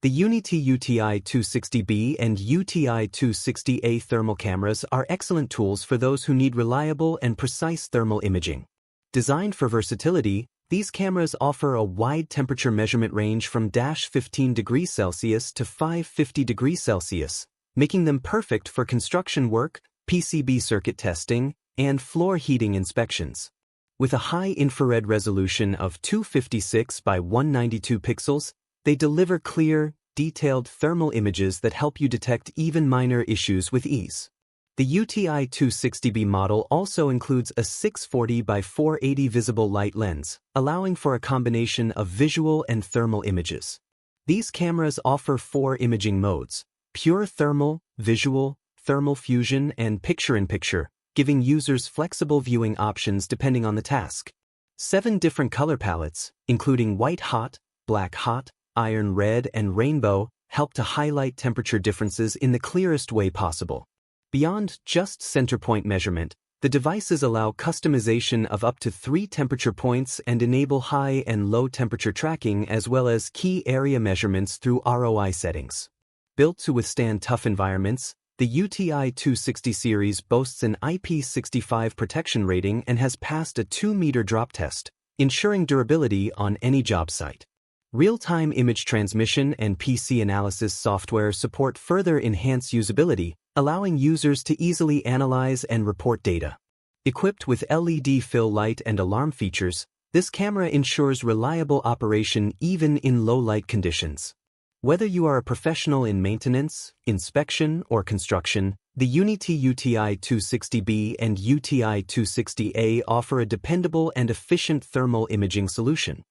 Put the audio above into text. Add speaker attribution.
Speaker 1: The UNI-T UTI260B and UTI260A thermal cameras are excellent tools for those who need reliable and precise thermal imaging. Designed for versatility, these cameras offer a wide temperature measurement range from -15 degrees Celsius to 550 degrees Celsius, making them perfect for construction work, PCB circuit testing, and floor heating inspections. With a high infrared resolution of 256 by 192 pixels, they deliver clear, detailed thermal images that help you detect even minor issues with ease. The UTI260B model also includes a 640 by 480 visible light lens, allowing for a combination of visual and thermal images. These cameras offer 4 imaging modes: pure thermal, visual, thermal fusion, and picture-in-picture, giving users flexible viewing options depending on the task. 7 different color palettes, including white hot, black hot, iron red, and rainbow, help to highlight temperature differences in the clearest way possible. Beyond just center point measurement, the devices allow customization of up to 3 temperature points and enable high and low temperature tracking as well as key area measurements through ROI settings. Built to withstand tough environments, the UTI260 series boasts an IP65 protection rating and has passed a 2-meter drop test, ensuring durability on any job site. Real-time image transmission and PC analysis software support further enhance usability, allowing users to easily analyze and report data. Equipped with LED fill light and alarm features, this camera ensures reliable operation even in low-light conditions. Whether you are a professional in maintenance, inspection, or construction, the UNI-T UTI260B and UTI260A offer a dependable and efficient thermal imaging solution.